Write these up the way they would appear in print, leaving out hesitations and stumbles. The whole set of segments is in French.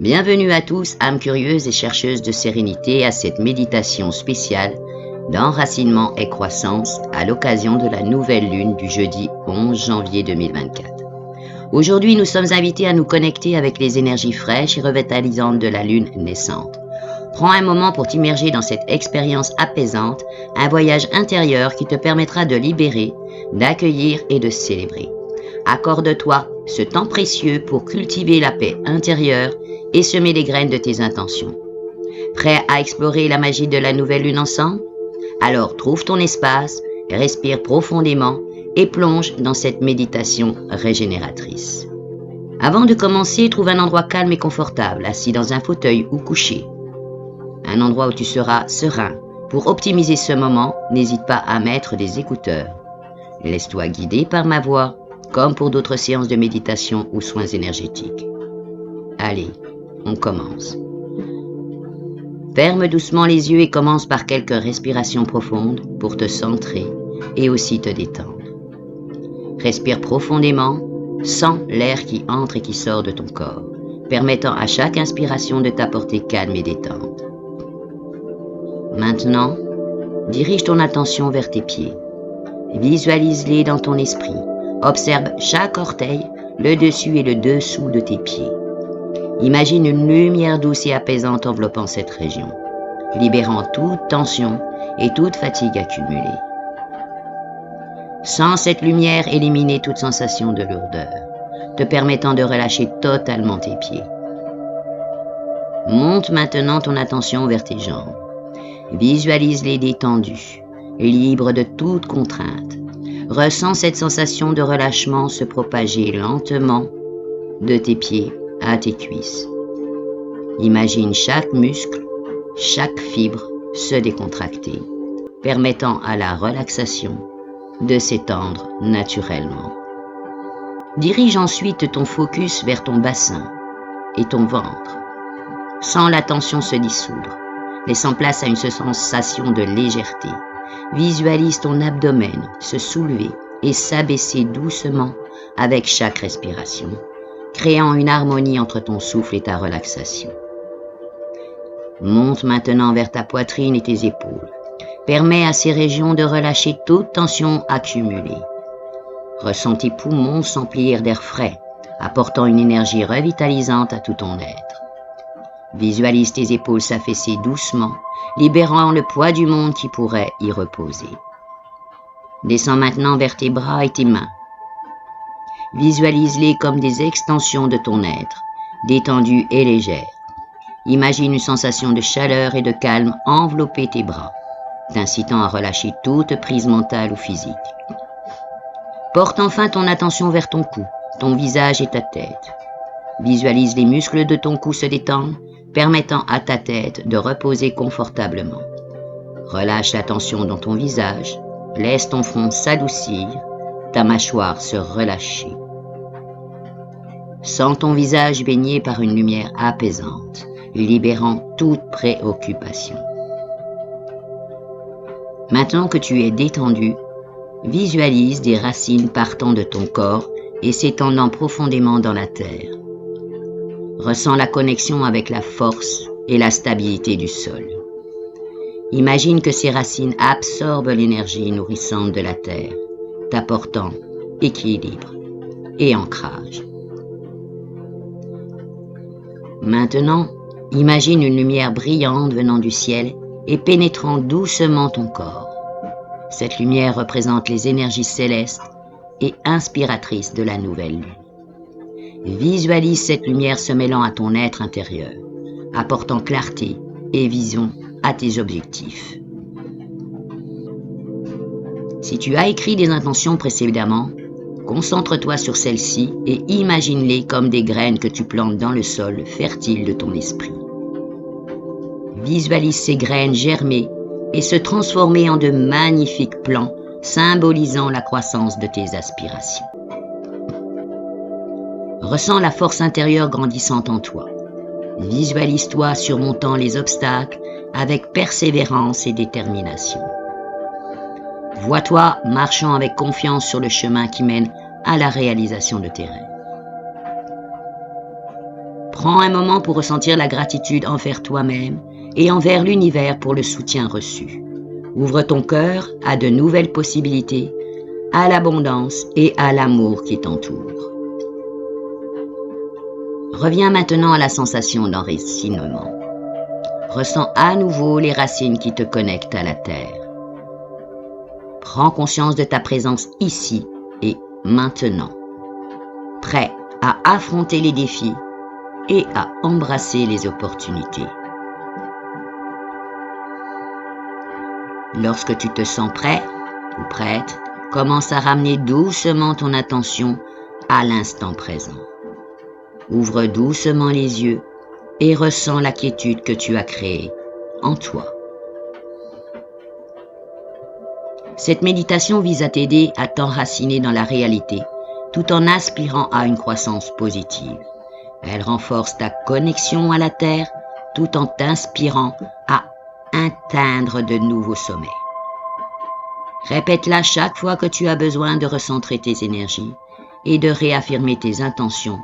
Bienvenue à tous, âmes curieuses et chercheuses de sérénité, à cette méditation spéciale d'enracinement et croissance à l'occasion de la nouvelle lune du jeudi 11 janvier 2024. Aujourd'hui, nous sommes invités à nous connecter avec les énergies fraîches et revitalisantes de la lune naissante. Prends un moment pour t'immerger dans cette expérience apaisante, un voyage intérieur qui te permettra de libérer, d'accueillir et de célébrer. Accorde-toi ce temps précieux pour cultiver la paix intérieure et semer les graines de tes intentions. Prêt à explorer la magie de la nouvelle lune ensemble? Alors trouve ton espace, respire profondément et plonge dans cette méditation régénératrice. Avant de commencer, trouve un endroit calme et confortable, assis dans un fauteuil ou couché. Un endroit où tu seras serein. Pour optimiser ce moment, n'hésite pas à mettre des écouteurs. Laisse-toi guider par ma voix, comme pour d'autres séances de méditation ou soins énergétiques. Allez, on commence. Ferme doucement les yeux et commence par quelques respirations profondes pour te centrer et aussi te détendre. Respire profondément, sens l'air qui entre et qui sort de ton corps, permettant à chaque inspiration de t'apporter calme et détente. Maintenant, dirige ton attention vers tes pieds. Visualise-les dans ton esprit. Observe chaque orteil, le dessus et le dessous de tes pieds. Imagine une lumière douce et apaisante enveloppant cette région, libérant toute tension et toute fatigue accumulée. Sens cette lumière éliminer toute sensation de lourdeur, te permettant de relâcher totalement tes pieds. Monte maintenant ton attention vers tes jambes. Visualise-les détendues, libres de toute contrainte. Ressens cette sensation de relâchement se propager lentement de tes pieds à tes cuisses. Imagine chaque muscle, chaque fibre se décontracter, permettant à la relaxation de s'étendre naturellement. Dirige ensuite ton focus vers ton bassin et ton ventre. Sens la tension se dissoudre, laissant place à une sensation de légèreté. Visualise ton abdomen se soulever et s'abaisser doucement avec chaque respiration, créant une harmonie entre ton souffle et ta relaxation. Monte maintenant vers ta poitrine et tes épaules. Permets à ces régions de relâcher toute tension accumulée. Ressens tes poumons s'emplir d'air frais, apportant une énergie revitalisante à tout ton être. Visualise tes épaules s'affaisser doucement, libérant le poids du monde qui pourrait y reposer. Descends maintenant vers tes bras et tes mains. Visualise-les comme des extensions de ton être, détendues et légères. Imagine une sensation de chaleur et de calme envelopper tes bras, t'incitant à relâcher toute prise mentale ou physique. Porte enfin ton attention vers ton cou, ton visage et ta tête. Visualise les muscles de ton cou se détendre, permettant à ta tête de reposer confortablement. Relâche la tension dans ton visage, laisse ton front s'adoucir, ta mâchoire se relâcher. Sens ton visage baigné par une lumière apaisante, libérant toute préoccupation. Maintenant que tu es détendu, visualise des racines partant de ton corps et s'étendant profondément dans la terre. Ressens la connexion avec la force et la stabilité du sol. Imagine que ces racines absorbent l'énergie nourrissante de la terre, t'apportant équilibre et ancrage. Maintenant, imagine une lumière brillante venant du ciel et pénétrant doucement ton corps. Cette lumière représente les énergies célestes et inspiratrices de la nouvelle lune. Visualise cette lumière se mêlant à ton être intérieur, apportant clarté et vision à tes objectifs. Si tu as écrit des intentions précédemment, concentre-toi sur celles-ci et imagine-les comme des graines que tu plantes dans le sol fertile de ton esprit. Visualise ces graines germer et se transformer en de magnifiques plants symbolisant la croissance de tes aspirations. Ressens la force intérieure grandissante en toi. Visualise-toi surmontant les obstacles avec persévérance et détermination. Vois-toi marchant avec confiance sur le chemin qui mène à la réalisation de tes rêves. Prends un moment pour ressentir la gratitude envers toi-même et envers l'univers pour le soutien reçu. Ouvre ton cœur à de nouvelles possibilités, à l'abondance et à l'amour qui t'entoure. Reviens maintenant à la sensation d'enracinement. Ressens à nouveau les racines qui te connectent à la terre. Prends conscience de ta présence ici et maintenant, prêt à affronter les défis et à embrasser les opportunités. Lorsque tu te sens prêt ou prête, commence à ramener doucement ton attention à l'instant présent. Ouvre doucement les yeux et ressens la quiétude que tu as créée en toi. Cette méditation vise à t'aider à t'enraciner dans la réalité tout en aspirant à une croissance positive. Elle renforce ta connexion à la Terre tout en t'inspirant à atteindre de nouveaux sommets. Répète-la chaque fois que tu as besoin de recentrer tes énergies et de réaffirmer tes intentions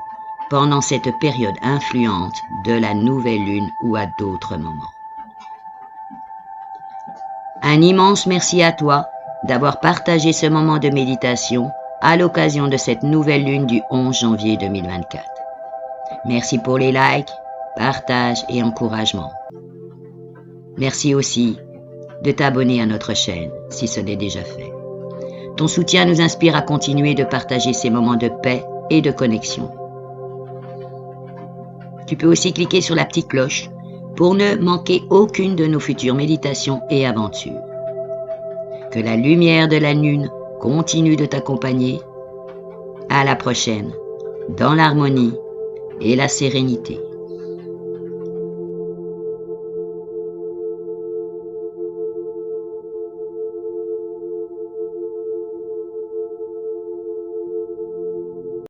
pendant cette période influente de la nouvelle lune ou à d'autres moments. Un immense merci à toi d'avoir partagé ce moment de méditation à l'occasion de cette nouvelle lune du 11 janvier 2024. Merci pour les likes, partages et encouragements. Merci aussi de t'abonner à notre chaîne si ce n'est déjà fait. Ton soutien nous inspire à continuer de partager ces moments de paix et de connexion. Tu peux aussi cliquer sur la petite cloche pour ne manquer aucune de nos futures méditations et aventures. Que la lumière de la lune continue de t'accompagner. À la prochaine, dans l'harmonie et la sérénité.